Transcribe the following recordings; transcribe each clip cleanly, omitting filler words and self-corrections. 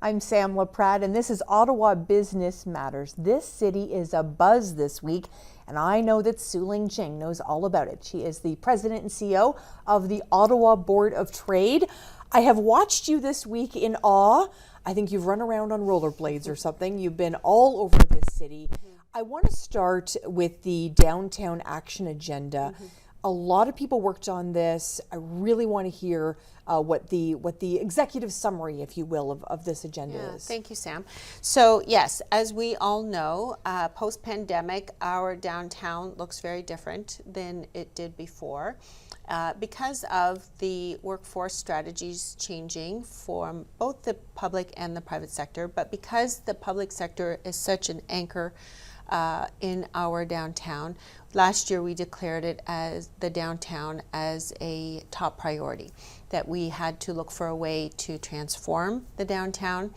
I'm Sam LaPrade, and this is Ottawa Business Matters. This city is abuzz this week, and I know that Sueling Ching knows all about it. She is the president and CEO of the Ottawa Board of Trade. I have watched you this week in awe. I think you've run around on rollerblades or something. You've been all over this city. I want to start with the Downtown Action Agenda. A lot of people worked on this. I really want to hear what the executive summary, if you will, of this agenda is. Thank you, Sam. So yes, as we all know, post-pandemic, our downtown looks very different than it did before. Because of the workforce strategies changing from both the public and the private sector, but because the public sector is such an anchor in our downtown. Last year we declared it as the downtown as a top priority, that we had to look for a way to transform the downtown.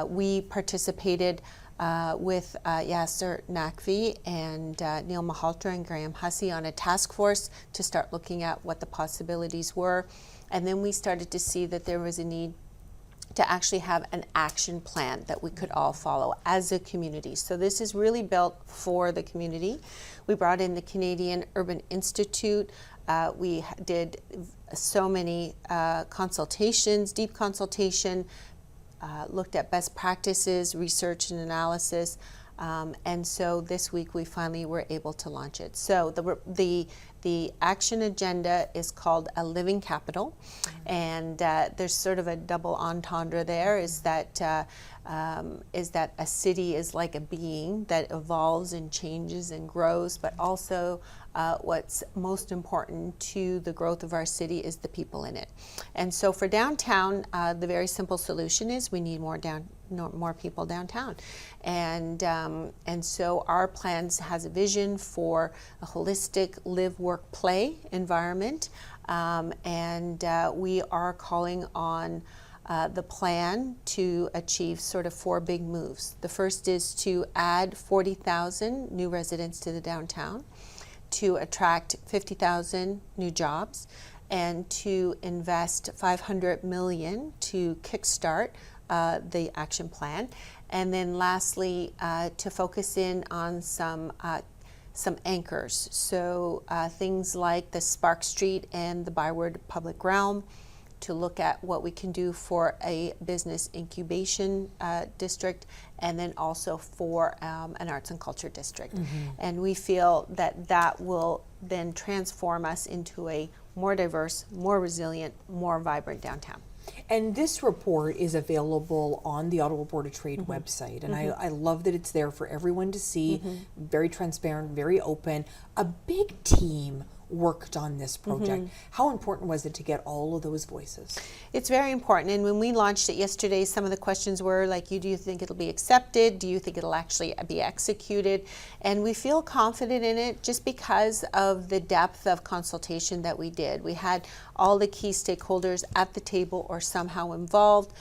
We participated with Yasser Naqvi and Neil Malholtra and Graham Hussey on a task force to start looking at what the possibilities were. And then we started to see that there was a need to actually have an action plan that we could all follow as a community. So this is really built for the community. We brought in the Canadian Urban Institute. We did so many consultations, deep consultation, looked at best practices, research and analysis. And so this week we finally were able to launch it. So the action agenda is called a living capital, and there's sort of a double entendre there, is that a city is like a being that evolves and changes and grows, but also what's most important to the growth of our city is the people in it. And so for downtown, the very simple solution is we need more people downtown. And so our plans has a vision for a holistic live, work, play environment. And we are calling on the plan to achieve sort of 4 big moves. The first is to add 40,000 new residents to the downtown, to attract 50,000 new jobs, and to invest $500 million to kickstart the action plan. And then lastly, to focus in on some anchors. So things like the Spark Street and the Byward Public Realm, to look at what we can do for a business incubation district, and then also for an arts and culture district. And we feel that that will then transform us into a more diverse, more resilient, more vibrant downtown. And this report is available on the Ottawa Board of Trade website, and I love that it's there for everyone to see. Very transparent, very open. A big team worked on this project. How important was it to get all of those voices? It's very important, and when we launched it yesterday, some of the questions were like, do you think it'll be accepted? Do you think it'll actually be executed? And we feel confident in it just because of the depth of consultation that we did. We had all the key stakeholders at the table or somehow involved.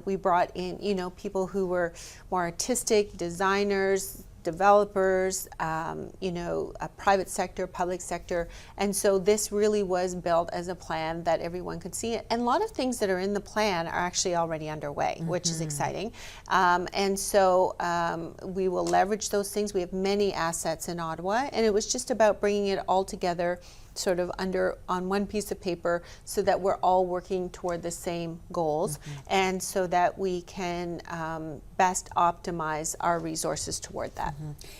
We brought in, people who were more artistic, designers, developers, a private sector, public sector. And so this really was built as a plan that everyone could see it. And a lot of things that are in the plan are actually already underway, which is exciting. And so we will leverage those things. We have many assets in Ottawa, and it was just about bringing it all together sort of on one piece of paper, so that we're all working toward the same goals, and so that we can best optimize our resources toward that.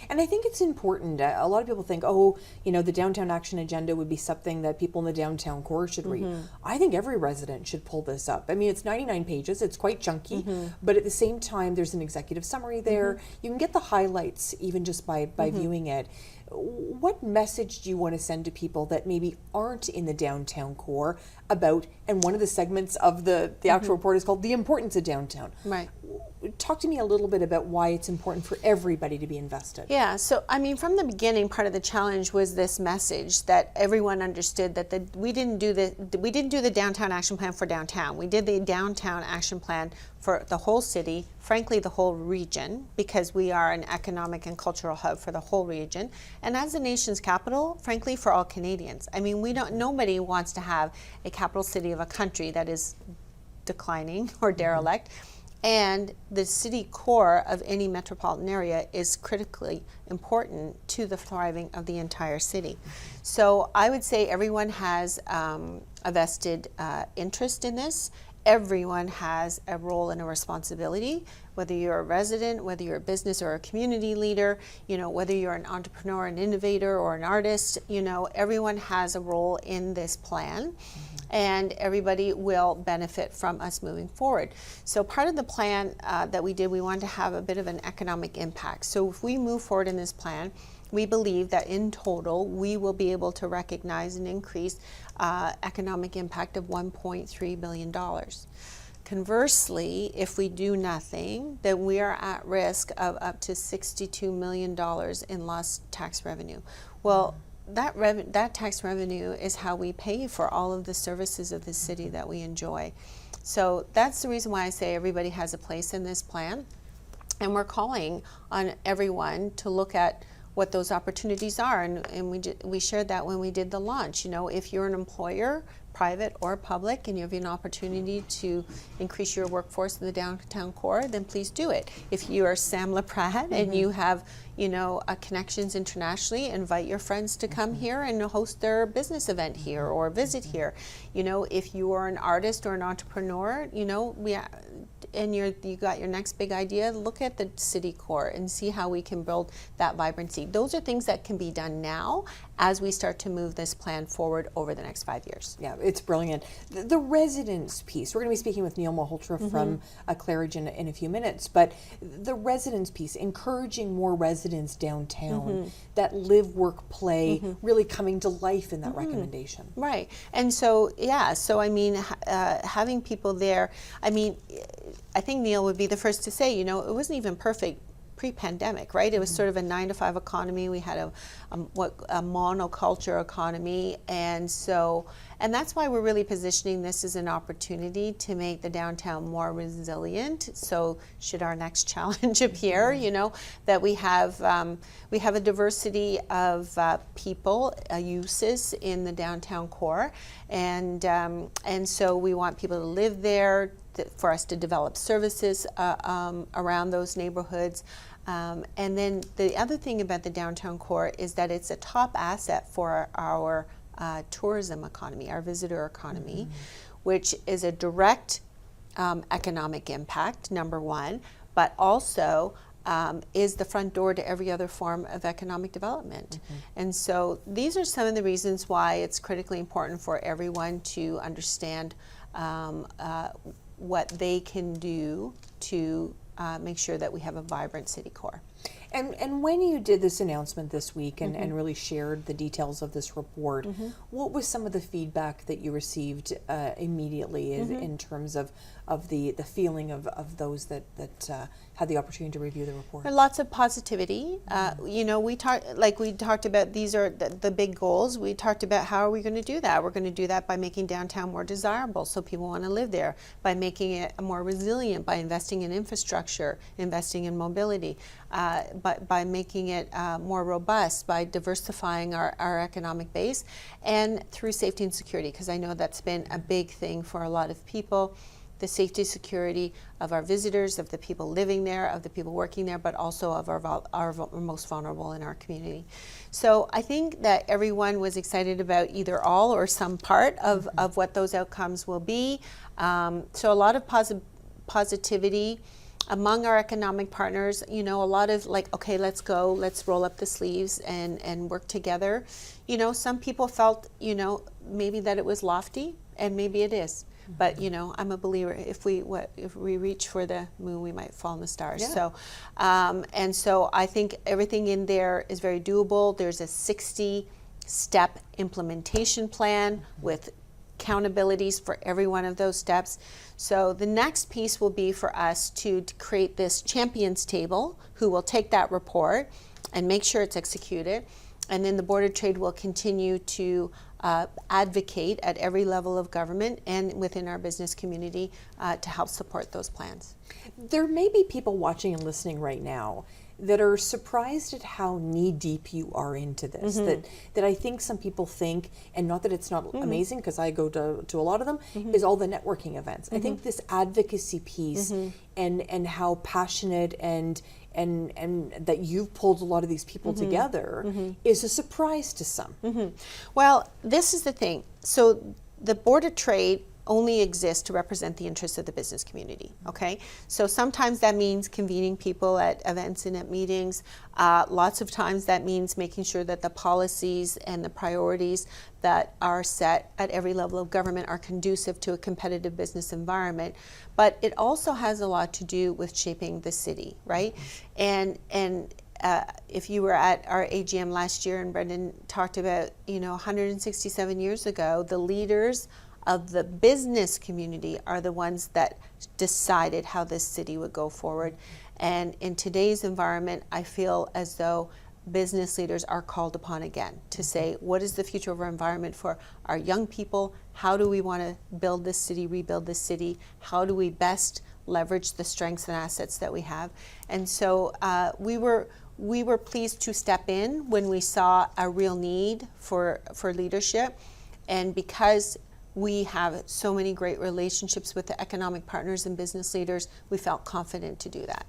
And I think it's important. A lot of people think, the Downtown Action Agenda would be something that people in the downtown core should read. I think every resident should pull this up. I mean, it's 99 pages, it's quite chunky, but at the same time, there's an executive summary there. You can get the highlights even just by viewing it. What message do you want to send to people that maybe aren't in the downtown core about, and one of the segments of the actual report is called The Importance of Downtown. Right. Talk to me a little bit about why it's important for everybody to be invested. Yeah, so I mean, from the beginning, part of the challenge was this message that everyone understood that we didn't do the Downtown Action Plan for downtown. We did the Downtown Action Plan for the whole city, frankly the whole region, because we are an economic and cultural hub for the whole region, and as the nation's capital, frankly, for all Canadians. I mean, nobody wants to have a capital city of a country that is declining or derelict. And the city core of any metropolitan area is critically important to the thriving of the entire city. So I would say everyone has a vested interest in this. Everyone has a role and a responsibility, whether you're a resident, whether you're a business or a community leader, whether you're an entrepreneur, an innovator, or an artist, everyone has a role in this plan. And everybody will benefit from us moving forward. So part of the plan that we did, we wanted to have a bit of an economic impact. So if we move forward in this plan, we believe that in total, we will be able to recognize an increased economic impact of $1.3 billion. Conversely, if we do nothing, then we are at risk of up to $62 million in lost tax revenue. Well, that tax revenue is how we pay for all of the services of the city that we enjoy. So that's the reason why I say everybody has a place in this plan. And we're calling on everyone to look at what those opportunities are. And we shared that when we did the launch. If you're an employer, private or public, and you have an opportunity to increase your workforce in the downtown core, then please do it. If you are Sam LaPratt and you have connections internationally, invite your friends to come here and host their business event here or visit here. If you are an artist or an entrepreneur, and you got your next big idea, look at the city core and see how we can build that vibrancy. Those are things that can be done now as we start to move this plan forward over the next 5 years. Yeah, it's brilliant. The residents piece, we're going to be speaking with Malholtra from Claridge in a few minutes, but the residents piece, encouraging more residents downtown that live, work, play, really coming to life in that recommendation. Right. And so, having people there, I think Neil would be the first to say, it wasn't even perfect pre-pandemic, right? It was sort of a 9-to-5 economy. We had a monoculture economy, and that's why we're really positioning this as an opportunity to make the downtown more resilient. So, should our next challenge appear, that we have a diversity of people, uses in the downtown core, and so we want people to live there, for us to develop services around those neighborhoods. And then the other thing about the downtown core is that it's a top asset for our tourism economy, our visitor economy, which is a direct economic impact, number one, but also is the front door to every other form of economic development. And so these are some of the reasons why it's critically important for everyone to understand what they can do to make sure that we have a vibrant city core. And when you did this announcement this week and really shared the details of this report, what was some of the feedback that you received immediately in terms of the feeling of those that had the opportunity to review the report? Lots of positivity. We talked about, these are the big goals. We talked about how are we going to do that? We're going to do that by making downtown more desirable so people want to live there, by making it more resilient, by investing in infrastructure, investing in mobility, by making it more robust, by diversifying our economic base, and through safety and security, because I know that's been a big thing for a lot of people. The safety, security of our visitors, of the people living there, of the people working there, but also of our most vulnerable in our community. So I think that everyone was excited about either all or some part of what those outcomes will be. So a lot of positivity among our economic partners, a lot of okay, let's go, let's roll up the sleeves and work together. Some people felt, maybe that it was lofty, and maybe it is. But I'm a believer. If we reach for the moon, we might fall in the stars. Yeah. So, and so I think everything in there is very doable. There's a 60-step implementation plan with accountabilities for every one of those steps. So the next piece will be for us to create this champions table, who will take that report and make sure it's executed. And then the Board of Trade will continue to advocate at every level of government and within our business community to help support those plans. There may be people watching and listening right now that are surprised at how knee deep you are into this. That I think some people think, and not that it's not amazing, because I go to a lot of them, is all the networking events. I think this advocacy piece and how passionate and that you've pulled a lot of these people together is a surprise to some. Well, this is the thing. So the Board of Trade only exists to represent the interests of the business community, okay? So sometimes that means convening people at events and at meetings. Lots of times that means making sure that the policies and the priorities that are set at every level of government are conducive to a competitive business environment. But it also has a lot to do with shaping the city, right? And if you were at our AGM last year and Brendan talked about, 167 years ago, the leaders of the business community are the ones that decided how this city would go forward. And in today's environment, I feel as though business leaders are called upon again to say, what is the future of our environment for our young people? How do we want to build this city, rebuild this city? How do we best leverage the strengths and assets that we have? And so we were pleased to step in when we saw a real need for leadership. And because we have so many great relationships with the economic partners and business leaders, we felt confident to do that.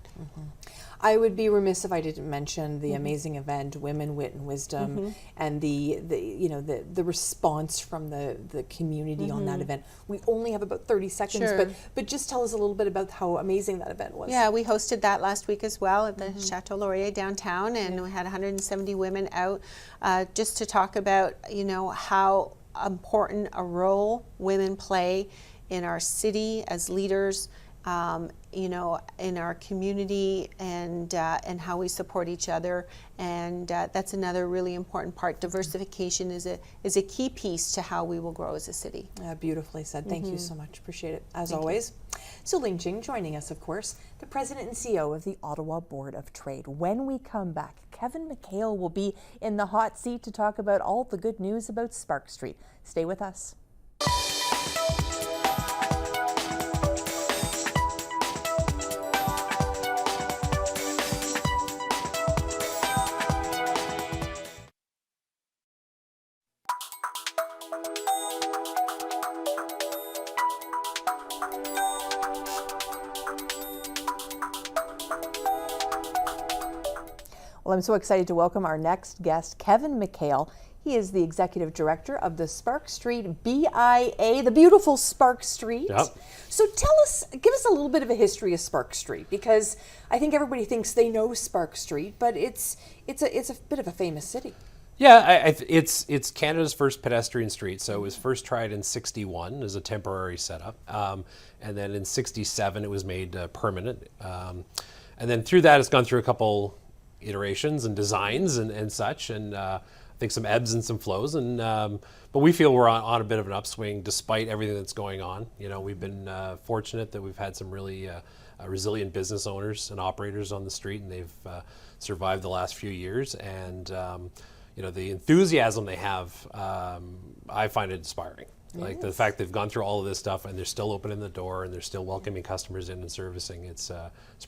I would be remiss if I didn't mention the amazing event, Women, Wit, and Wisdom, and the response from the community on that event. We only have about 30 seconds, but just tell us a little bit about how amazing that event was. Yeah, we hosted that last week as well at the Chateau Laurier downtown, and we had 170 women out just to talk about, how important a role women play in our city as leaders, in our community, and how we support each other. And that's another really important part. Diversification is a key piece to how we will grow as a city. Beautifully said. Thank you so much. Appreciate it, as always. Sueling Ching joining us, of course, the President and CEO of the Ottawa Board of Trade. When we come back, Kevin McHale will be in the hot seat to talk about all the good news about Spark Street. Stay with us. Well, I'm so excited to welcome our next guest, Kevin McHale. He is the Executive Director of the Spark Street BIA, the beautiful Spark Street. Yep. So give us a little bit of a history of Spark Street, because I think everybody thinks they know Spark Street, but it's a bit of a famous city. Yeah, it's Canada's first pedestrian street. So it was first tried in '61 as a temporary setup, and then in '67 it was made permanent. And then through that, it's gone through a couple iterations and designs and such, and I think some ebbs and some flows. And but we feel we're on a bit of an upswing despite everything that's going on. We've been fortunate that we've had some really resilient business owners and operators on the street, and they've survived the last few years. And the enthusiasm they have, I find it inspiring. Like the fact they've gone through all of this stuff and they're still opening the door and they're still welcoming customers in and servicing. It's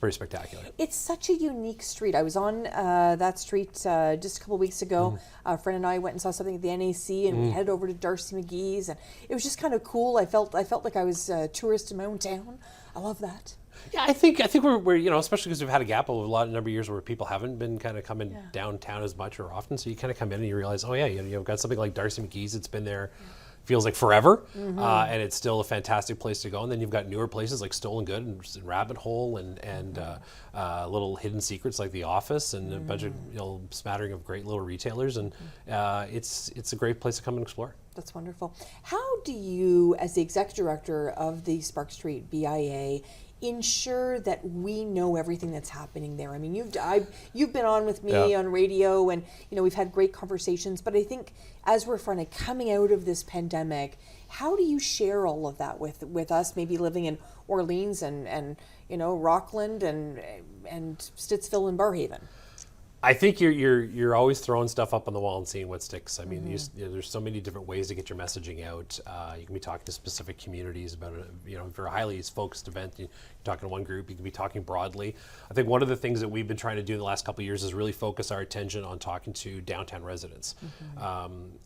pretty spectacular. It's such a unique street. I was on that street just a couple of weeks ago. A friend and I went and saw something at the NAC, and we headed over to Darcy McGee's, and it was just kind of cool. I felt like I was a tourist in my own town. I love that. Yeah, I think we're especially because we've had a gap of a number of years where people haven't been kind of coming downtown as much or often. So you kind of come in and you realize, oh yeah, you've got something like Darcy McGee's. It's been there. Feels like forever, and it's still a fantastic place to go. And then you've got newer places like Stolen Good and Rabbit Hole and little hidden secrets like The Office and a bunch of smattering of great little retailers. And it's a great place to come and explore. That's wonderful. How do you, as the executive director of the Spark Street BIA, ensure that we know everything that's happening there? I mean, you've been on with me on radio, and we've had great conversations. But I think as we're coming out of this pandemic, how do you share all of that with us? Maybe living in Orleans and Rockland and Stittsville and Barrhaven. I think you're always throwing stuff up on the wall and seeing what sticks. I mean, there's so many different ways to get your messaging out. You can be talking to specific communities about it. If you're a highly focused event, you're talking to one group. You can be talking broadly. I think one of the things that we've been trying to do in the last couple of years is really focus our attention on talking to downtown residents.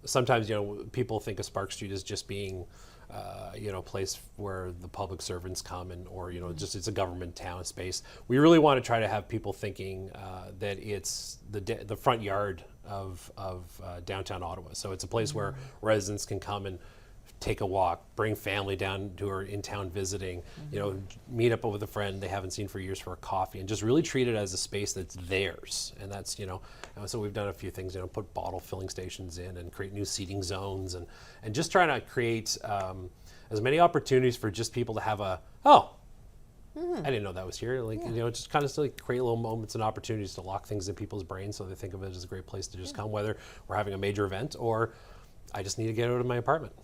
Sometimes people think of Spark Street as just being a place where the public servants come or just it's a government town space. We really want to try to have people thinking that it's the front yard of downtown Ottawa. So it's a place where residents can come and take a walk, bring family down who are in town visiting, meet up with a friend they haven't seen for years for a coffee, and just really treat it as a space that's theirs. And that's, so we've done a few things, put bottle filling stations in and create new seating zones and just trying to create as many opportunities for just people to have I didn't know that was here. Just kind of still create little moments and opportunities to lock things in people's brains so they think of it as a great place to just come, whether we're having a major event or I just need to get out of my apartment.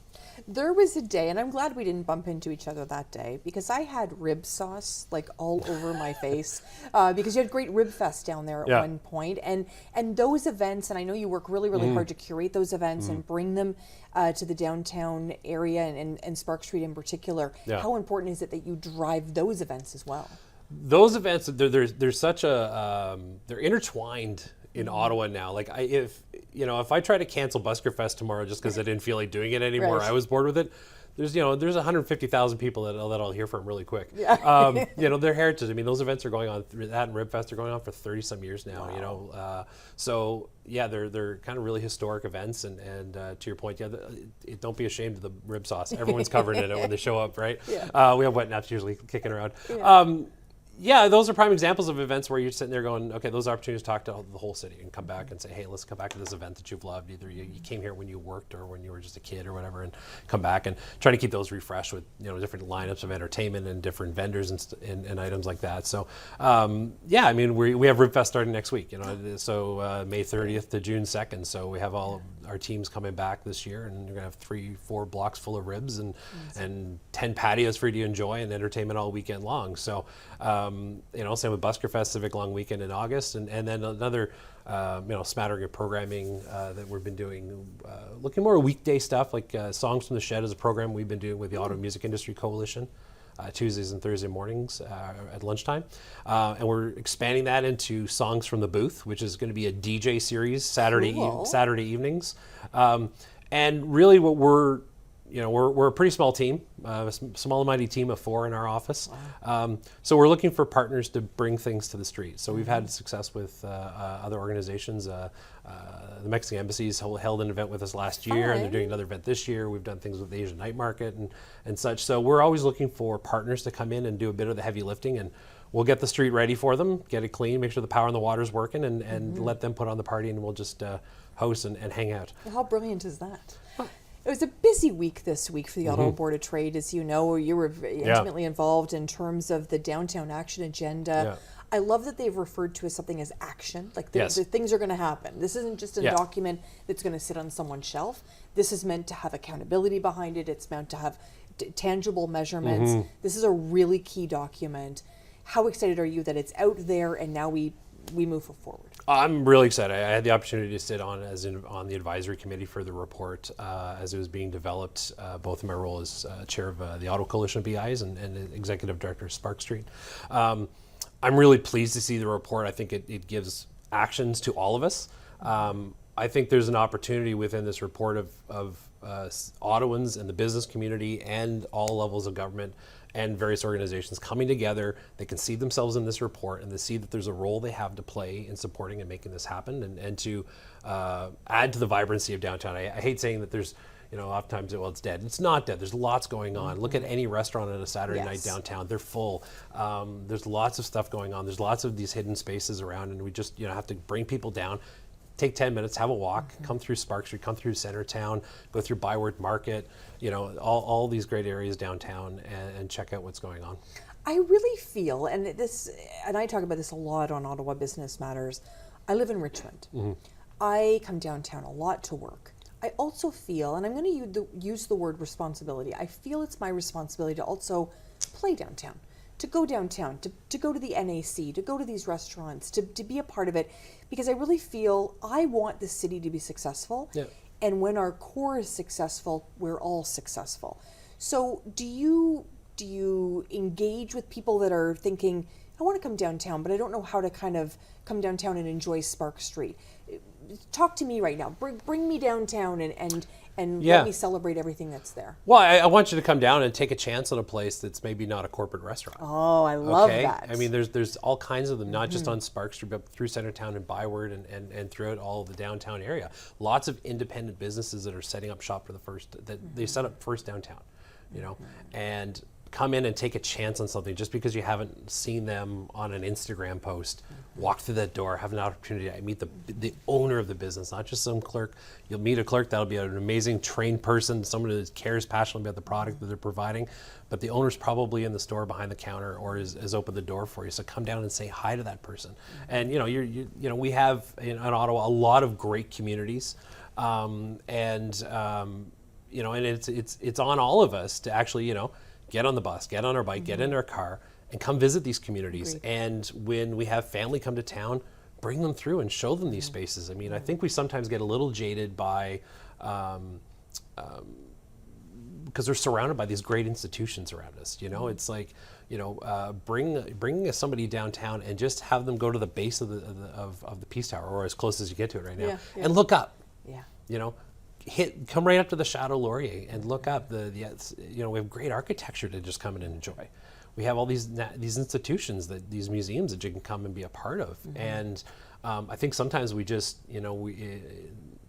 There was a day, and I'm glad we didn't bump into each other that day, because I had rib sauce all over my face because you had great rib fest down there at one point, and those events, and I know you work really, really hard to curate those events and bring them to the downtown area and Spark Street in particular. Yeah. How important is it that you drive those events as well? Those events, there's such a they're intertwined in Ottawa now. If I try to cancel Busker Fest tomorrow just because I didn't feel like doing it anymore, I was bored with it. There's 150,000 people that I'll hear from really quick. Yeah. Their heritage. I mean, those events are going on. That and Rib Fest are going on for 30 some years now. Wow. They're kind of really historic events. And to your point, don't be ashamed of the rib sauce. Everyone's covered in it when they show up, right? Yeah. We have wet naps usually kicking around. Yeah. Those are prime examples of events where you're sitting there going, okay, those opportunities to talk to the whole city and come back and say, hey, let's come back to this event that you've loved. Either you came here when you worked or when you were just a kid or whatever, and come back and try to keep those refreshed with different lineups of entertainment and different vendors and items like that. So we have RibFest starting next week. So May 30th to June 2nd. So we have all our teams coming back this year, and you're gonna have 3-4 blocks full of ribs and 10 patios for you to enjoy and entertainment all weekend long. So. Same with Busker Fest, Civic Long Weekend in August, and then another, smattering of programming that we've been doing, looking more at weekday stuff, like Songs from the Shed is a program we've been doing with the Auto Music Industry Coalition, Tuesdays and Thursday mornings at lunchtime. And we're expanding that into Songs from the Booth, which is going to be a DJ series Saturday evenings. And really what we're a pretty small team, a small mighty team of 4 in our office. Wow. So we're looking for partners to bring things to the street. So we've had success with other organizations. The Mexican Embassy's held an event with us last year, and they're doing another event this year. We've done things with the Asian Night Market and such. So we're always looking for partners to come in and do a bit of the heavy lifting, and we'll get the street ready for them, get it clean, make sure the power and the water's working, and let them put on the party, and we'll just host and hang out. How brilliant is that? It was a busy week this week for the Ottawa Board of Trade, as you know, you were intimately involved in terms of the downtown action agenda. Yeah. I love that they've referred to as something as action, the things are going to happen. This isn't just a document that's going to sit on someone's shelf. This is meant to have accountability behind it. It's meant to have tangible measurements. This is a really key document. How excited are you that it's out there and now we move forward? I'm really excited. I had the opportunity to sit on the advisory committee for the report as it was being developed, both in my role as chair of the Auto Coalition of BIs and executive director of Spark Street. I'm really pleased to see the report. I think it gives actions to all of us. I think there's an opportunity within this report of Ottawans and the business community and all levels of government and various organizations coming together. They can see themselves in this report, and they see that there's a role they have to play in supporting and making this happen, and to add to the vibrancy of downtown. I hate saying that there's, oftentimes, it's dead. It's not dead. There's lots going on. Look at any restaurant on a Saturday night downtown. They're full. There's lots of stuff going on. There's lots of these hidden spaces around, and we just have to bring people down. Take 10 minutes, have a walk, come through Spark Street, come through Centertown, go through Byward Market, all these great areas downtown, and check out what's going on. I really feel, and I talk about this a lot on Ottawa Business Matters, I live in Richmond. I come downtown a lot to work. I also feel, and I'm going to use the word responsibility, I feel it's my responsibility to also play downtown. to go downtown, to go to the NAC, to go to these restaurants, to be a part of it, because I really feel I want the city to be successful. Yeah. And when our core is successful, we're all successful. So do you engage with people that are thinking, I want to come downtown, but I don't know how to kind of come downtown and enjoy Spark Street? Talk to me right now. Bring me downtown and Yeah. let me celebrate everything that's there. Well, I want you to come down and take a chance on a place that's maybe not a corporate restaurant. Oh, I love that. I mean, there's all kinds of them, not just on Spark Street, but through Centertown and Byward and throughout all of the downtown area. Lots of independent businesses that are setting up shop for the first, that they set up first downtown, you know, and come in and take a chance on something just because you haven't seen them on an Instagram post. Walk through that door, have an opportunity to meet the owner of the business, not just some clerk. You'll meet a clerk that'll be an amazing trained person, someone who cares passionately about the product that they're providing, but the owner's probably in the store behind the counter or has opened the door for you. So come down and say hi to that person. And you know, we have in Ottawa a lot of great communities, you know, and it's on all of us to actually, you know, get on the bus, get on our bike, get in our car, and come visit these communities. Agreed. And when we have family come to town, bring them through and show them these spaces. I mean, I think we sometimes get a little jaded by, because they're surrounded by these great institutions around us. You know, it's like, you know, bring somebody downtown and just have them go to the base of the Peace Tower, or as close as you get to it right now, and look up. Yeah. You know, come right up to the Chateau Laurier and look up you know, we have great architecture to just come in and enjoy. We have all these institutions, these museums that you can come and be a part of. And I think sometimes we just, you know,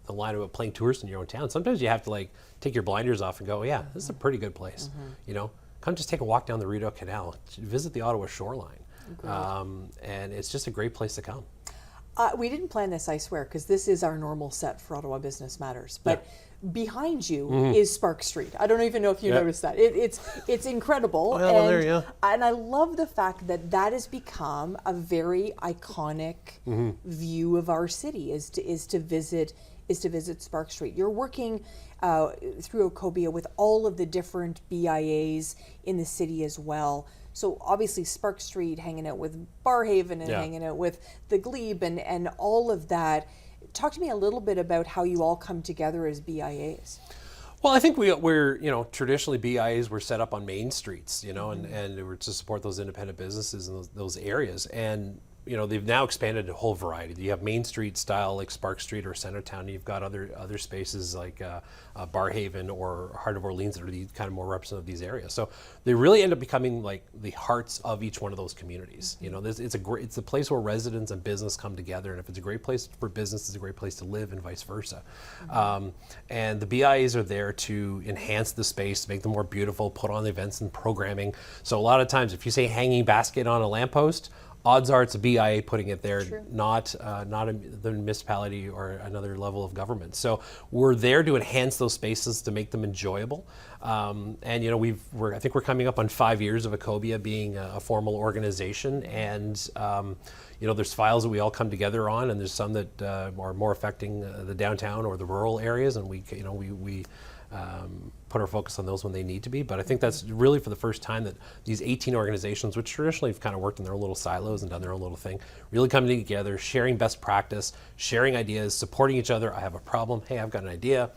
the line about playing tourist in your own town, sometimes you have to like take your blinders off and go, yeah, this is a pretty good place. You know, come just take a walk down the Rideau Canal, visit the Ottawa shoreline. And it's just a great place to come. We didn't plan this, I swear, because this is our normal set for Ottawa Business Matters. But behind you is Spark Street. I don't even know if you noticed that. It's incredible. Well, there you go. And I love the fact that that has become a very iconic view of our city, is to visit Spark Street. You're working through Okobia with all of the different BIAs in the city as well. So obviously Spark Street, hanging out with Barhaven and hanging out with the Glebe and all of that. Talk to me a little bit about how you all come together as BIAs. Well, I think we're you know, traditionally BIAs were set up on main streets, you know, and they were to support those independent businesses in those areas. And you know, they've now expanded a whole variety. You have Main Street style like Spark Street or Centertown. You've got other spaces like Barhaven or Heart of Orleans that are the kind of more representative of these areas. So they really end up becoming like the hearts of each one of those communities. You know, it's a place where residents and business come together, and if it's a great place for business, it's a great place to live, and vice versa. And the BIAs are there to enhance the space, make them more beautiful, put on the events and programming. So a lot of times, if you say hanging basket on a lamppost, odds are it's a BIA putting it there, not the municipality or another level of government. So we're there to enhance those spaces, to make them enjoyable. And you know, I think we're coming up on 5 years of Okobia being a formal organization, and you know, there's files that we all come together on, and there's some that are more affecting the downtown or the rural areas, and we put our focus on those when they need to be. But I think that's really for the first time that these 18 organizations, which traditionally have kind of worked in their little silos and done their own little thing, really coming together, sharing best practice, sharing ideas, supporting each other. I have a problem. Hey, I've got an idea.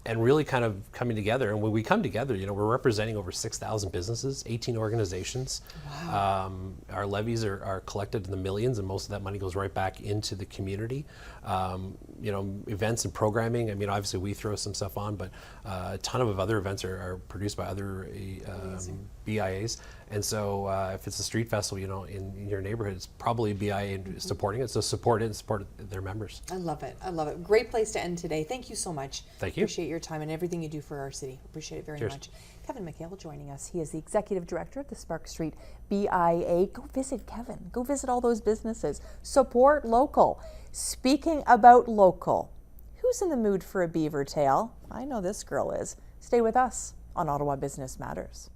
And really kind of coming together. And when we come together, you know, we're representing over 6,000 businesses, 18 organizations. Wow. Our levies are collected in the millions, and most of that money goes right back into the community. You know, events and programming, I mean, obviously we throw some stuff on, but a ton of other events are produced by other BIAs. And so if it's a street festival, you know, in your neighborhood, it's probably BIA supporting it. So support it and support their members. I love it. I love it. Great place to end today. Thank you so much. Thank you. Appreciate your time and everything you do for our city. Appreciate it very much. Kevin McHale joining us. He is the Executive Director of the Spark Street BIA. Go visit Kevin. Go visit all those businesses. Support local. Speaking about local, who's in the mood for a Beavertail? I know this girl is. Stay with us on Ottawa Business Matters.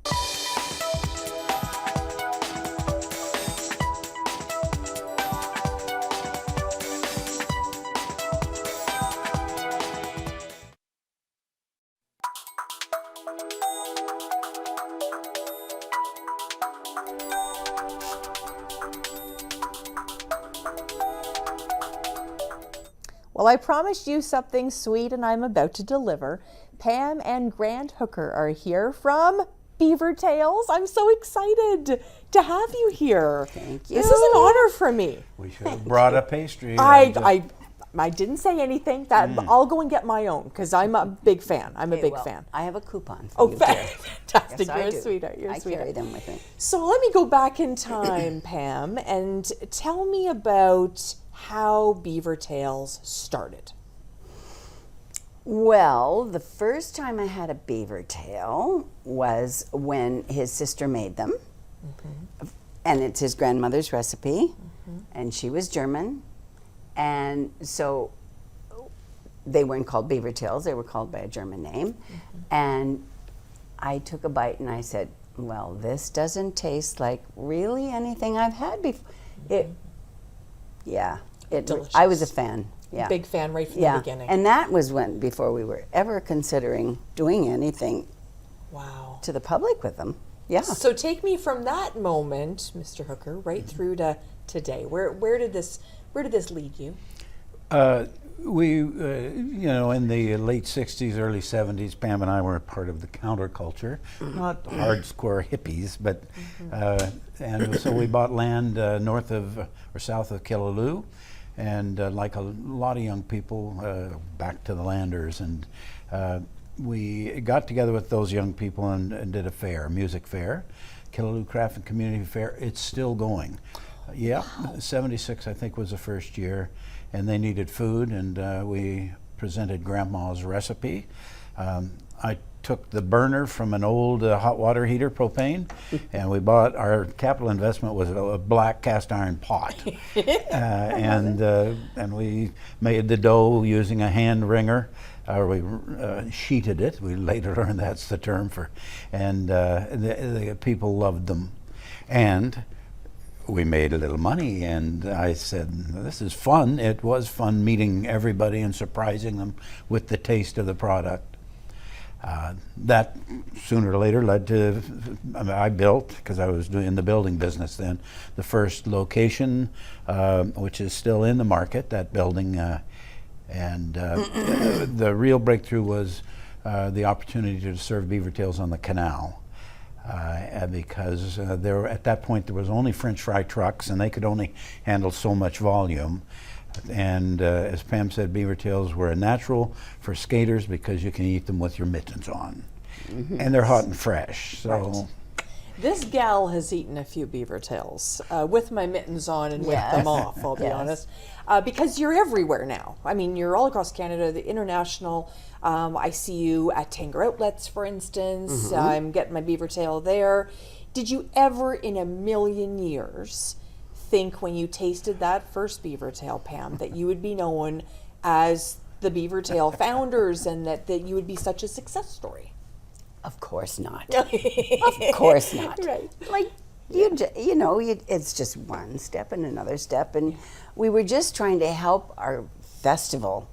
Well, I promised you something sweet and I'm about to deliver. Pam and Grant Hooker are here from Beavertails. I'm so excited to have you here. Thank you. This is an honor for me. We should have brought a pastry. I didn't say anything. That I'll go and get my own because I'm a big fan. I'm a Okay, big well, fan. I have a coupon for Oh, you here. fantastic. Yes, I You're a do. sweetheart. You're a I sweetheart. carry them with me. So let me go back in time, Pam, and tell me about how Beavertails started. Well, the first time I had a beaver tail was when his sister made them. And it's his grandmother's recipe. And she was German. And so they weren't called Beavertails, they were called by a German name. And I took a bite and I said, well, this doesn't taste like really anything I've had before. I was a fan. Yeah. Big fan right from the beginning. And that was before we were ever considering doing anything Wow. to the public with them. Yeah. So take me from that moment, Mr. Hooker, right through to today. Where did this lead you? In the late 60s, early 70s, Pam and I were part of the counterculture, not hardcore hippies, but, and so we bought land north of or south of Killaloo, and like a lot of young people, back to the landers, and we got together with those young people and did a music fair, Killaloo Craft and Community Fair. It's still going. Yeah, 76 I think was the first year, and they needed food, and we presented Grandma's recipe. I took the burner from an old hot water heater, propane, and we bought, our capital investment was a black cast iron pot. And we made the dough using a hand wringer. We sheeted it. We later learned that's the term for, and the people loved them. And we made a little money, and I said, this is fun. It was fun meeting everybody and surprising them with the taste of the product. That sooner or later led to, I built, because I was in the building business then, the first location, which is still in the market, that building. The real breakthrough was the opportunity to serve Beavertails on the canal. Because at that point there was only French fry trucks and they could only handle so much volume. And as Pam said, Beavertails were a natural for skaters because you can eat them with your mittens on. And they're hot and fresh. So. Right. This gal has eaten a few Beavertails with my mittens on and with them off, I'll be honest. Because you're everywhere now. I mean, you're all across Canada, the international. I see you at Tanger Outlets, for instance. I'm getting my Beavertail there. Did you ever in a million years think when you tasted that first Beavertail, Pam, that you would be known as the Beavertail founders and that you would be such a success story? Of course not. Of course not. Right. Like, it's just one step and another step. And we were just trying to help our festival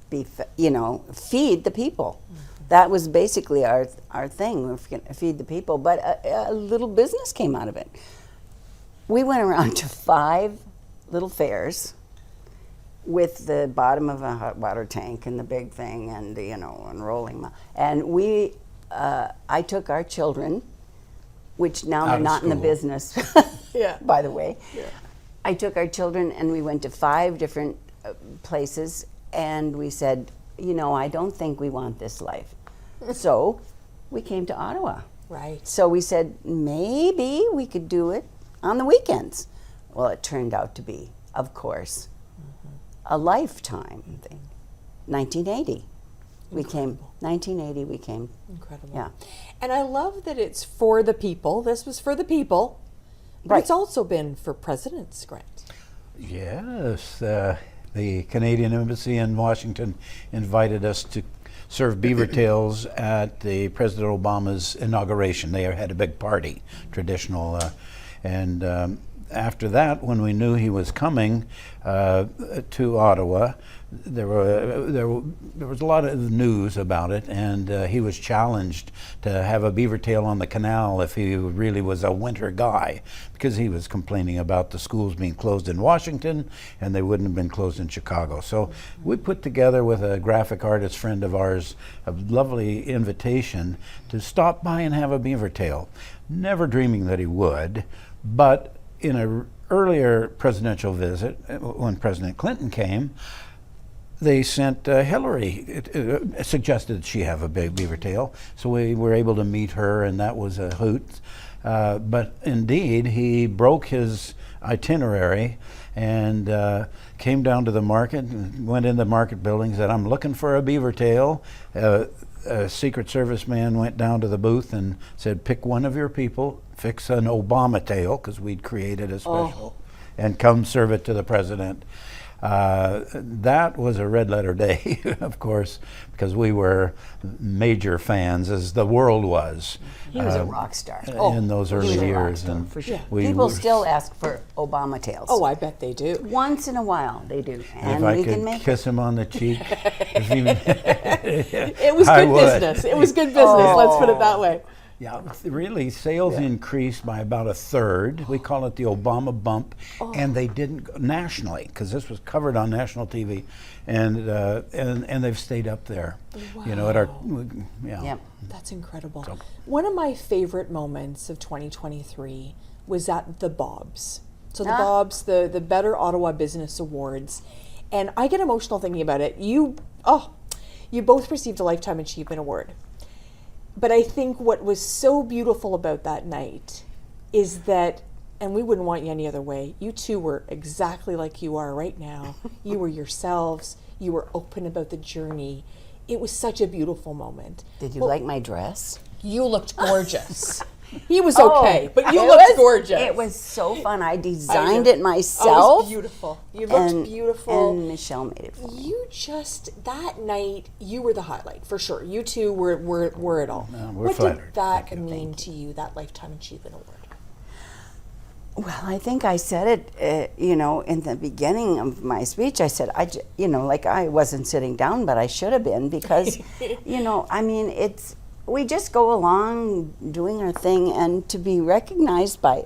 feed the people. That was basically our thing. We're going to feed the people. But a little business came out of it. We went around to 5 little fairs with the bottom of a hot water tank and the big thing and, and rolling. And I took our children, which now they're not in the business, by the way. Yeah. I took our children and we went to 5 different places and we said, I don't think we want this life. So we came to Ottawa. Right. So we said, maybe we could do it on the weekends. Well, it turned out to be, of course, a lifetime thing. 1980. We came, 1980 we came. Incredible. Yeah. And I love that it's for the people. This was for the people. But it's also been for President's Grant. Yes. The Canadian Embassy in Washington invited us to serve Beavertails at the President Obama's inauguration. They had a big party, traditional, and after that, when we knew he was coming to Ottawa, there was a lot of news about it, and he was challenged to have a beaver tail on the canal if he really was a winter guy, because he was complaining about the schools being closed in Washington and they wouldn't have been closed in Chicago. So we put together with a graphic artist friend of ours a lovely invitation to stop by and have a beaver tail, never dreaming that he would. But in an earlier presidential visit, when President Clinton came, they sent Hillary, suggested that she have a big beaver tail. So we were able to meet her, and that was a hoot. But indeed, he broke his itinerary and came down to the market, and went in the market building, and said, I'm looking for a beaver tail. A Secret Service man went down to the booth and said, pick one of your people, fix an Obama tail, because we'd created a special, and come serve it to the president. That was a red letter day, of course, because we were major fans, as the world was. He was a rock star. In those He was early a rock years. star, And for sure. we People were- still ask for Obama tails. Oh, I bet they do. Once in a while they do, and if I we could can make kiss him on the cheek, if even- It was I good would. business. It was good business. Let's put it that way. Yeah, really, sales increased by about a third. We call it the Obama bump, and they didn't go nationally, because this was covered on national TV, and they've stayed up there. You know, at our Yep. That's incredible. One of my favorite moments of 2023 was at the Bobs. So the Bobs, the Better Ottawa Business Awards, and I get emotional thinking about it. You both received a Lifetime Achievement Award. But I think what was so beautiful about that night is that, and we wouldn't want you any other way, you two were exactly like you are right now. You were yourselves. You were open about the journey. It was such a beautiful moment. Did you like my dress? You looked gorgeous. He was okay, but you It looked was- gorgeous. It was so fun. I designed know. it Oh, it myself. was beautiful. You looked and, beautiful. And Michelle made it for me. You just, that night, you were the highlight, for sure. You two were it all. we're What flattered. did that Thank you. mean to you, that Lifetime Achievement Award? Well, I think I said it, in the beginning of my speech. I said, like I wasn't sitting down, but I should have been, because, we just go along doing our thing, and to be recognized by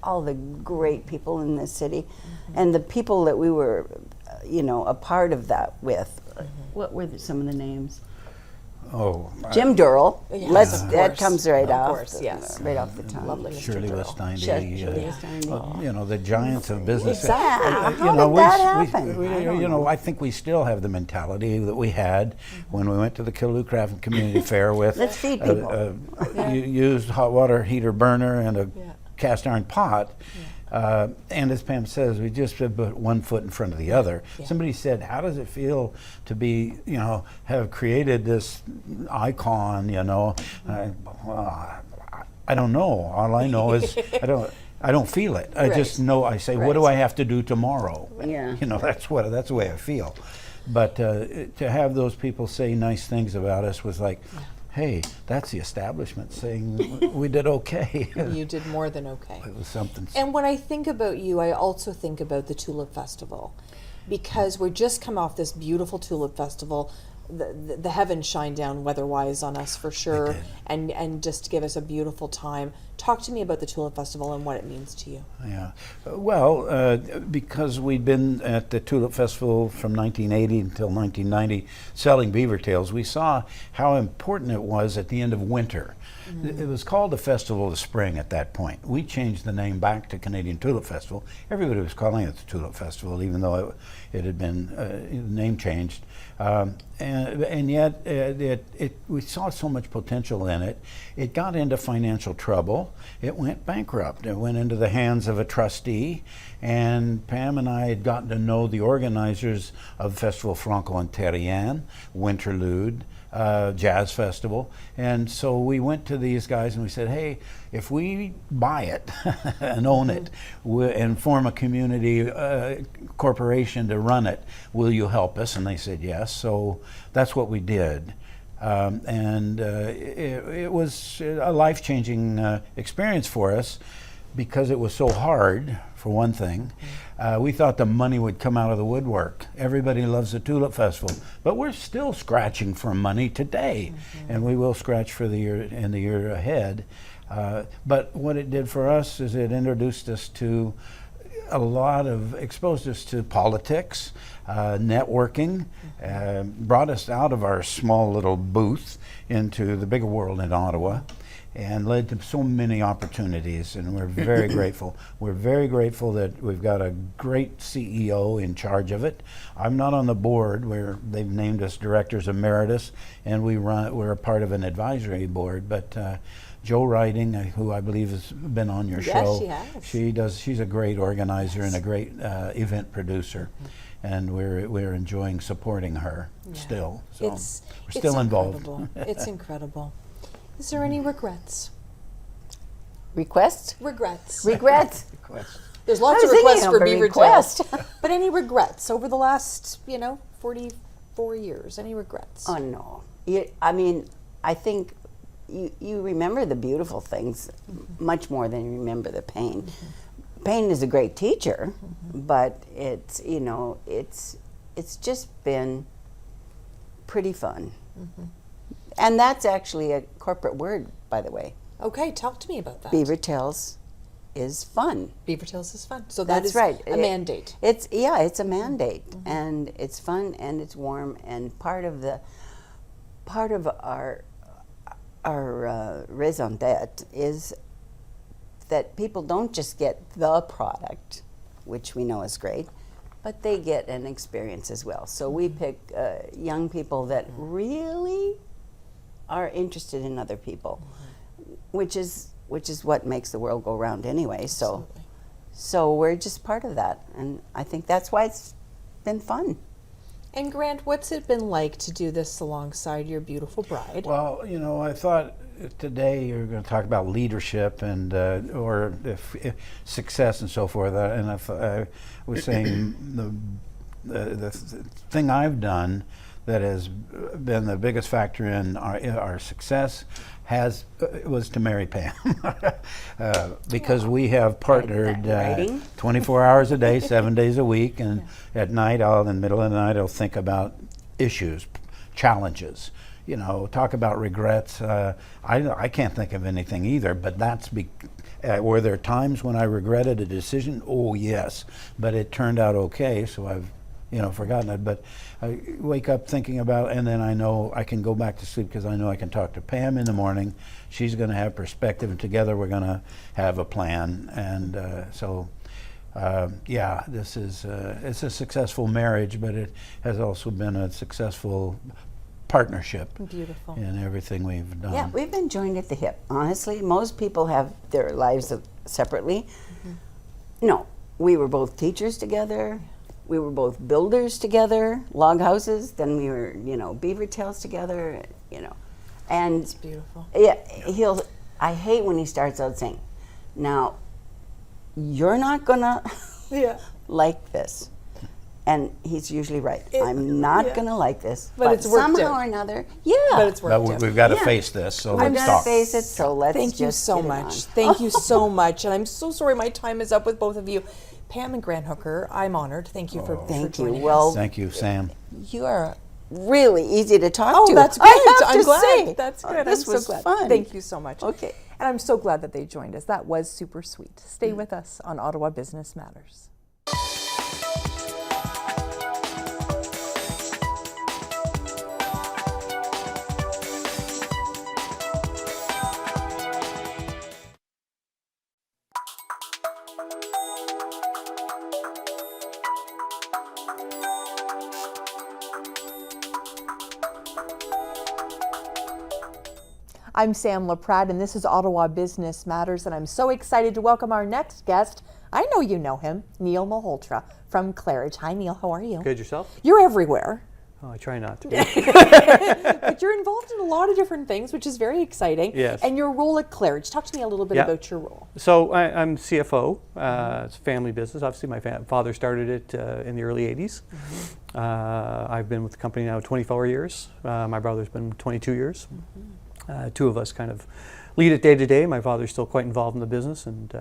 all the great people in this city, and the people that we were, a part of that with. What were some of the names? Jim Durrell. Yes, of That course. comes right Of off. course, yes. Right off the tongue. Lovely Mr. Shirley Durrell. Westeindy, Shirley Westeindy. the giants of business. Exactly. How did that happen? I don't know. I think we still have the mentality that we had when we went to the Kiloo Craft Community Fair with Let's feed people. a used hot water heater burner and a cast iron pot. And as Pam says, we just put one foot in front of the other. Somebody said, how does it feel to be, have created this icon, I don't know. All I know is I don't feel it. I just know, I say, what do I have to do tomorrow? Yeah. That's the way I feel. But to have those people say nice things about us was like, hey, that's the establishment saying we did okay. You did more than okay. It was something. And when I think about you, I also think about the Tulip Festival, because we're just come off this beautiful Tulip Festival. The heavens shine down weather-wise on us, for sure, and just give us a beautiful time. Talk to me about the Tulip Festival and what it means to you. Yeah, well, because we'd been at the Tulip Festival from 1980 until 1990 selling Beavertails, we saw how important it was at the end of winter. It was called the Festival of the Spring at that point. We changed the name back to Canadian Tulip Festival. Everybody was calling it the Tulip Festival, even though it had been name changed. And yet we saw so much potential in it. It got into financial trouble. It went bankrupt. It went into the hands of a trustee. And Pam and I had gotten to know the organizers of Festival Franco-Ontarian, Winterlude, Jazz Festival. And so we went to these guys and we said, hey, if we buy it and own it and form a community corporation to run it, will you help us? And they said yes. So that's what we did. And it was a life-changing experience for us. because it was so hard, for one thing, we thought the money would come out of the woodwork. Everybody loves the Tulip Festival, but we're still scratching for money today, and we will scratch for the year ahead. But what it did for us is it introduced us to exposed us to politics, networking, brought us out of our small little booth into the bigger world in Ottawa, and led to so many opportunities, and we're very grateful. We're very grateful that we've got a great CEO in charge of it. I'm not on the board, where they've named us directors emeritus, and we're a part of an advisory board, but Jo Riding, who I believe has been on your show. Yes, she has. She's a great organizer and a great event producer, and we're enjoying supporting her still. So we're still involved. Incredible. It's incredible. Is there any regrets? Requests? Regrets. Regrets? There's lots I of was requests thinking for of a Beavertails. But any regrets over the last, 44 years? Any regrets? Oh, no. I mean, I think you remember the beautiful things much more than you remember the pain. Pain is a great teacher, but it's just been pretty fun. And that's actually a corporate word, by the way. Okay, talk to me about that. Beavertails is fun. Beavertails is fun. So That's is right. a mandate. It's a mandate, and it's fun and it's warm, and part of our raison d'etre is that people don't just get the product, which we know is great, but they get an experience as well. So we pick young people that really are interested in other people, which is what makes the world go round anyway. So we're just part of that, and I think that's why it's been fun. And Grant, what's it been like to do this alongside your beautiful bride? Well, I thought today you're going to talk about leadership and or if success and so forth. And if I was saying the thing I've done that has been the biggest factor in our success was to marry Pam, because we have partnered 24 hours a day, 7 days a week, and at night, in the middle of the night, I'll think about issues, challenges. Talk about regrets. I can't think of anything either, but were there times when I regretted a decision? Oh, yes, but it turned out okay, so I've forgotten it. But I wake up thinking about it, and then I know I can go back to sleep because I know I can talk to Pam in the morning. She's going to have perspective, and together we're going to have a plan. And this is it's a successful marriage, but it has also been a successful partnership. Beautiful. In everything we've done. Yeah, we've been joined at the hip. Honestly, most people have their lives separately. No, we were both teachers together. We were both builders together, log houses. Then we were, Beavertails together. And It's beautiful. Yeah, I hate when he starts out saying, "Now, you're not gonna like this," and he's usually right. I'm not gonna like this, But it's worked somehow out. or another, But it's worked But out. we've got to face this, so We've let's got talk. to face it. So let's Thank you just so get it much. on. Thank you so much. And I'm so sorry my time is up with both of you. Pam and Grant Hooker, I'm honored. Thank you for Thank you. joining Well, us. Thank you, Sam. you are really easy to talk Oh, to. that's good. I have I'm to glad. say. That's good. This I'm was so glad. fun. Thank you so much. Okay. And I'm so glad that they joined us. That was super sweet. Stay with us on Ottawa Business Matters. I'm Sam LaPrade, and this is Ottawa Business Matters, and I'm so excited to welcome our next guest. I know you know him, Neil Malholtra from Claridge. Hi, Neil. How are you? Good, yourself? You're everywhere, Oh, I try not to be. but you're involved in a lot of different things, which is very exciting. Yes. And your role at Claridge. Talk to me a little bit Yeah. about your role. So I'm CFO. It's a family business. Obviously, my father started it in the early 80s. I've been with the company now 24 years. My brother's been 22 years. Two of us kind of lead it day to day. My father's still quite involved in the business, and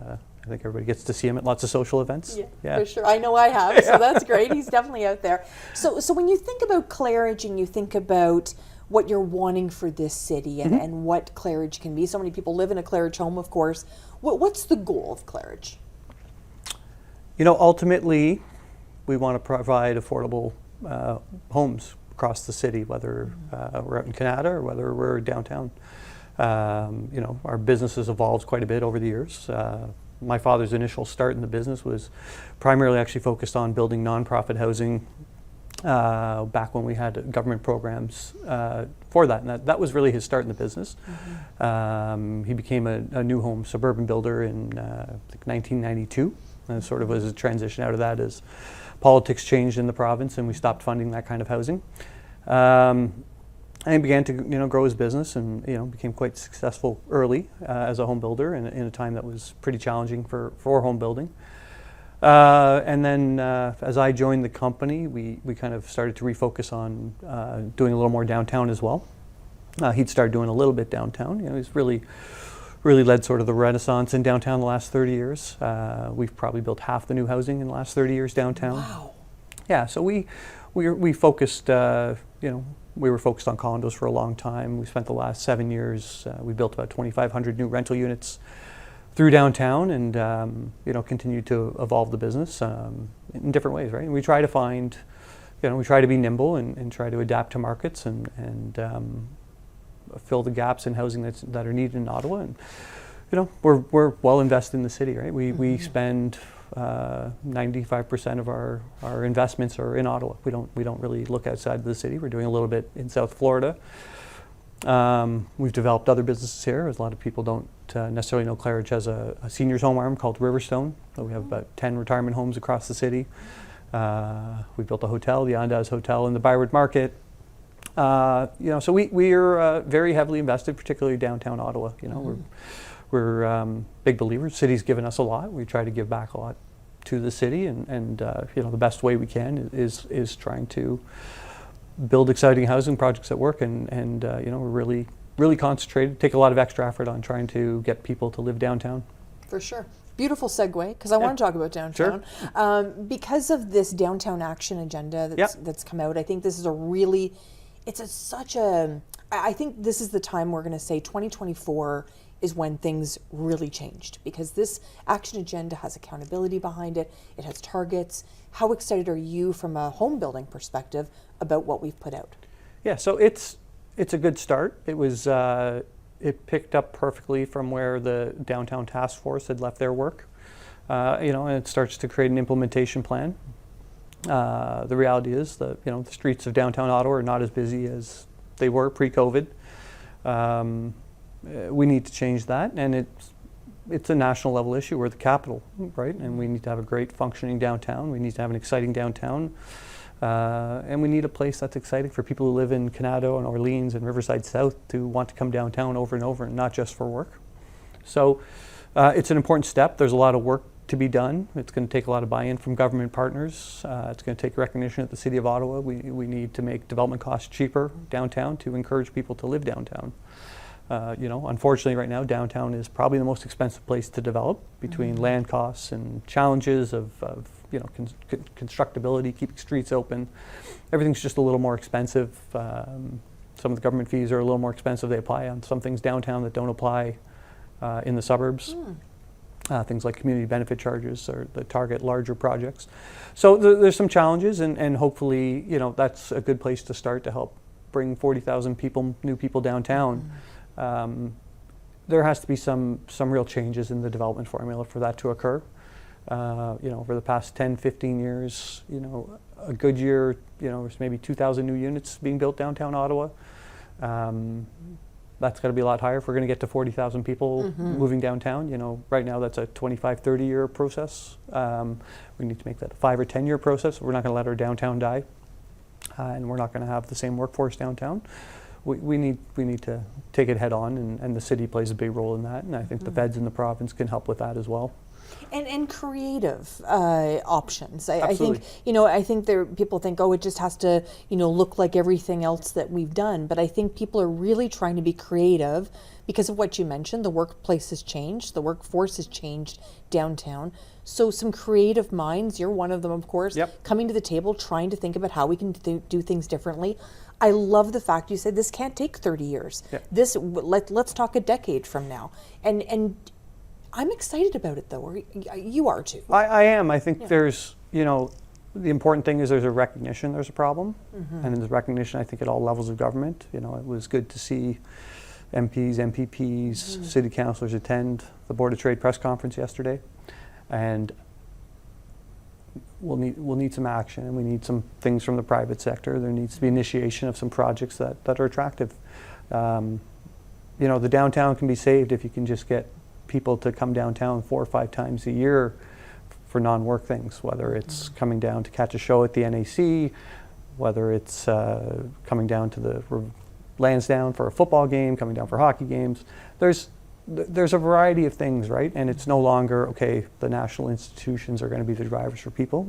think everybody gets to see him at lots of social events. For sure. I know I have, so that's great. He's definitely out there. So when you think about Claridge and you think about what you're wanting for this city and what Claridge can be, so many people live in a Claridge home, of course. What's the goal of Claridge? You know, ultimately, we want to provide affordable homes across the city, whether we're out in Canada or whether we're downtown. You know, our business has evolved quite a bit over the years. My father's initial start in the business was primarily actually focused on building nonprofit housing back when we had government programs for that. And that was really his start in the business. He became a new home suburban builder in I think 1992. And sort of was a transition out of that as politics changed in the province and we stopped funding that kind of housing. And he began to grow his business and became quite successful early as a home builder in a time that was pretty challenging for home building. And then as I joined the company, we kind of started to refocus on doing a little more downtown as well. He'd started doing a little bit downtown. He's really led sort of the renaissance in downtown the last 30 years. We've probably built half the new housing in the last 30 years downtown. Wow. Yeah, so we focused, we were focused on condos for a long time. We spent the last 7 years, we built about 2,500 new rental units through downtown and, continued to evolve the business in different ways, right? And we try to find, we try to be nimble and try to adapt to markets and fill the gaps in housing that are needed in Ottawa. And, we're well invested in the city, right? We spend 95% of our investments are in Ottawa. We don't really look outside of the city. We're doing a little bit in South Florida. We've developed other businesses here. As a lot of people don't necessarily know, Claridge has a seniors home arm called Riverstone. So we have about 10 retirement homes across the city. We built a hotel, the Andaz Hotel in the Byward Market. So we are very heavily invested, particularly downtown Ottawa. We're big believers. The city's given us a lot. We try to give back a lot to the city, and the best way we can is trying to build exciting housing projects that work, and we're really concentrated, take a lot of extra effort on trying to get people to live downtown. For sure. Beautiful segue, because I want to talk about downtown. Sure. Because of this downtown action agenda that's come out, I think this is I think this is the time we're going to say 2024 is when things really changed, because this action agenda has accountability behind it. It has targets. How excited are you from a home building perspective about what we've put out? Yeah, so it's a good start. It was it picked up perfectly from where the downtown task force had left their work. And it starts to create an implementation plan. The reality is that the streets of downtown Ottawa are not as busy as they were pre-COVID. We need to change that, and it's a national level issue. We're the capital, right? And we need to have a great functioning downtown. We need to have an exciting downtown, and we need a place that's exciting for people who live in Canada and Orleans and Riverside South to want to come downtown over and over, and not just for work. So it's an important step. There's a lot of work to be done. It's going to take a lot of buy-in from government partners. It's going to take recognition at the City of Ottawa. We need to make development costs cheaper downtown to encourage people to live downtown. Unfortunately right now downtown is probably the most expensive place to develop between land costs and challenges of constructability, keeping streets open. Everything's just a little more expensive. Some of the government fees are a little more expensive. They apply on some things downtown that don't apply in the suburbs. Things like community benefit charges or that target larger projects. So there's some challenges, and hopefully that's a good place to start to help bring 40,000 new people downtown. There has to be some real changes in the development formula for that to occur. Over the past 10, 15 years, a good year, there's maybe 2,000 new units being built downtown Ottawa. That's got to be a lot higher if we're going to get to 40,000 people moving downtown. Right now that's a 25, 30-year process. We need to make that a 5 or 10-year process. We're not going to let our downtown die, and we're not going to have the same workforce downtown. We need to take it head on, and the city plays a big role in that, and I think the feds in the province can help with that as well. And creative options. I Absolutely. think I think people think, oh, it just has to look like everything else that we've done. But I think people are really trying to be creative because of what you mentioned. The workplace has changed. The workforce has changed downtown. So some creative minds, you're one of them, of course, Yep. coming to the table, trying to think about how we can do things differently. I love the fact you said this can't take 30 years. Yep. Let's talk a decade from now. And I'm excited about it, though. You are too. I am. I think there's, the important thing is there's a recognition there's a problem. And there's recognition, I think, at all levels of government. It was good to see MPs, MPPs, city councillors attend the Board of Trade press conference yesterday. And we'll need some action, and we need some things from the private sector. There needs to be initiation of some projects that are attractive. The downtown can be saved if you can just get people to come downtown 4 or 5 times a year for non-work things, whether it's coming down to catch a show at the NAC, whether it's coming down to the Lansdowne for a football game, coming down for hockey games. There's a variety of things, right? And it's no longer, okay, the national institutions are going to be the drivers for people,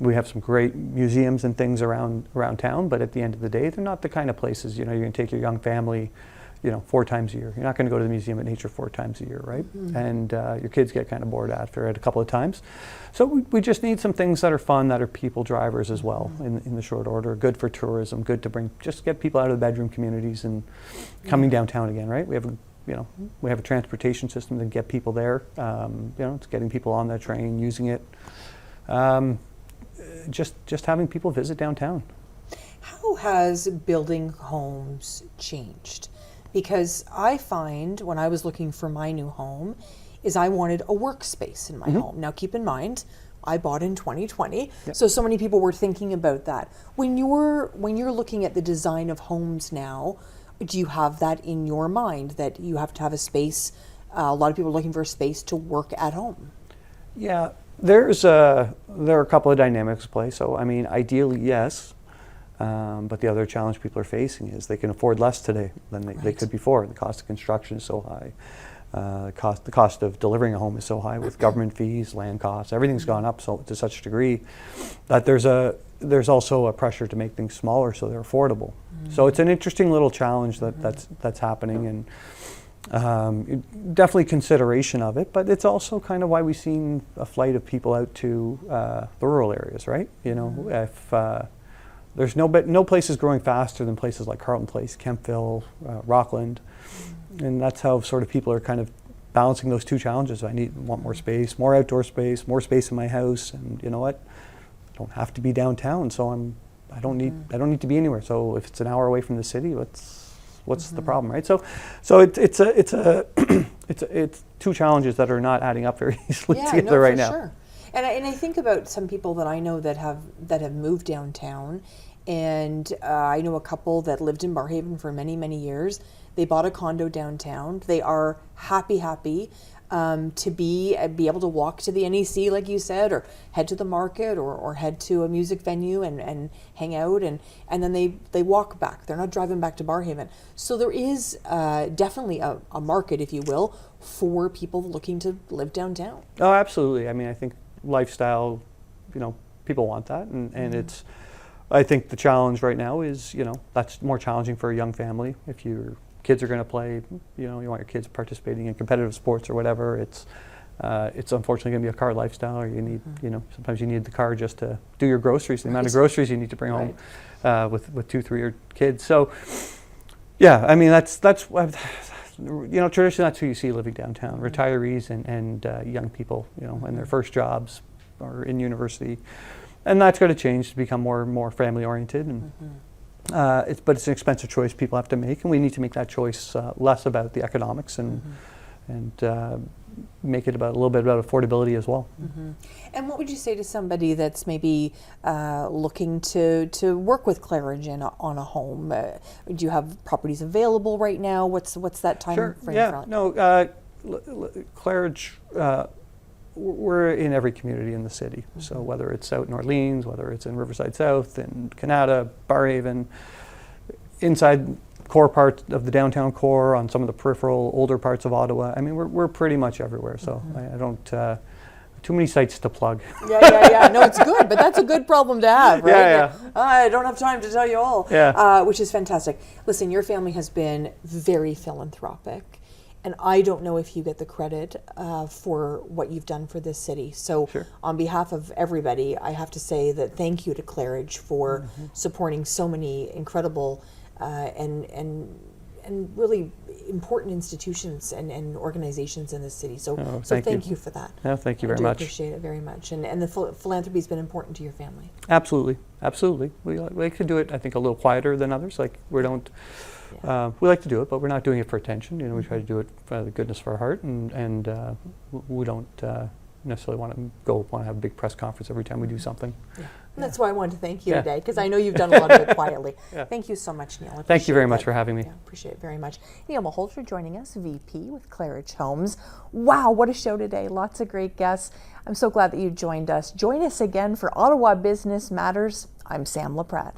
We have some great museums and things around town, but at the end of the day, they're not the kind of places, you're going to take your young family 4 times a year. You're not going to go to the Museum of Nature 4 times a year, right? And your kids get kind of bored after it a couple of times. So we just need some things that are fun, that are people drivers as well in the short order. Good for tourism, good to just get people out of the bedroom communities and coming downtown again, right? We have a transportation system to get people there. It's getting people on that train, using it. Just having people visit downtown. How has building homes changed? Because I find when I was looking for my new home is I wanted a workspace in my home. Now keep in mind, I bought in 2020, so many people were thinking about that. When you're looking at the design of homes now, do you have that in your mind that you have to have a space? A lot of people are looking for a space to work at home. Yeah, there are a couple of dynamics at play. So ideally, yes. But the other challenge people are facing is they can afford less today than they could before. The cost of construction is so high. The cost of delivering a home is so high with government fees, land costs. Everything's gone up to such a degree that there's also a pressure to make things smaller so they're affordable. So it's an interesting little challenge that's happening, and definitely consideration of it. But it's also kind of why we've seen a flight of people out to the rural areas, right? If there's no places growing faster than places like Carleton Place, Kempville, Rockland, and that's how sort of people are kind of balancing those two challenges. Want more space, more outdoor space, more space in my house, and you know what? I don't have to be downtown, so I don't need to be anywhere. So if it's an hour away from the city, what's the problem, right? So it's two challenges that are not adding up very easily together right now. Sure. And I think about some people that I know that have moved downtown, and I know a couple that lived in Barrhaven for many, many years. They bought a condo downtown. They are happy to be able to walk to the NEC, like you said, or head to the market, or head to a music venue and hang out, and then they walk back. They're not driving back to Barrhaven. So there is definitely a market, if you will, for people looking to live downtown. Oh, absolutely. I think lifestyle, people want that, and it's. I think the challenge right now is, that's more challenging for a young family. If your kids are going to play, you want your kids participating in competitive sports or whatever, it's unfortunately going to be a car lifestyle, or you need, sometimes you need the car just to do your groceries, the amount of groceries you need to bring home with 2-3 kids. So, yeah, that's traditionally that's who you see living downtown, retirees and young people, in their first jobs or in university. And that's going to change to become more family oriented, and but it's an expensive choice people have to make, and we need to make that choice less about the economics and make it a little bit about affordability as well. And what would you say to somebody that's maybe looking to work with Claridge on a home? Do you have properties available right now? What's that time Sure. frame? Yeah. No. Claridge. We're in every community in the city. So whether it's out in Orleans, whether it's in Riverside South, in Canada, Barrhaven, inside core part of the downtown core, on some of the peripheral older parts of Ottawa. I mean, we're pretty much everywhere. So I don't too many sites to plug. Yeah. No, it's good, but that's a good problem to have, right? Yeah. I don't have time to tell you all. Yeah. Which is fantastic. Listen, your family has been very philanthropic, and I don't know if you get the credit for what you've done for this city. So, Sure. on behalf of everybody, I have to say that thank you to Claridge for supporting so many incredible and really important institutions and organizations in this city. So, thank you for that. Yeah, thank you I very do much. appreciate it very much. And the philanthropy has been important to your family. Absolutely. We like to do it, I think, a little quieter than others. Like, we don't, we like to do it, but we're not doing it for attention. You know, we try to do it for the goodness of our heart, and we don't necessarily want to have a big press conference every time we do something. Yeah. And that's why I wanted to thank you Yeah. today, because I know you've done a lot of it quietly. Yeah. Thank you so much, Neil. I Thank you very appreciate much that. for having me. Yeah, appreciate it very much. Neil Malholtra joining us, VP with Claridge Homes. Wow, what a show today. Lots of great guests. I'm so glad that you joined us. Join us again for Ottawa Business Matters. I'm Sam LaPrade.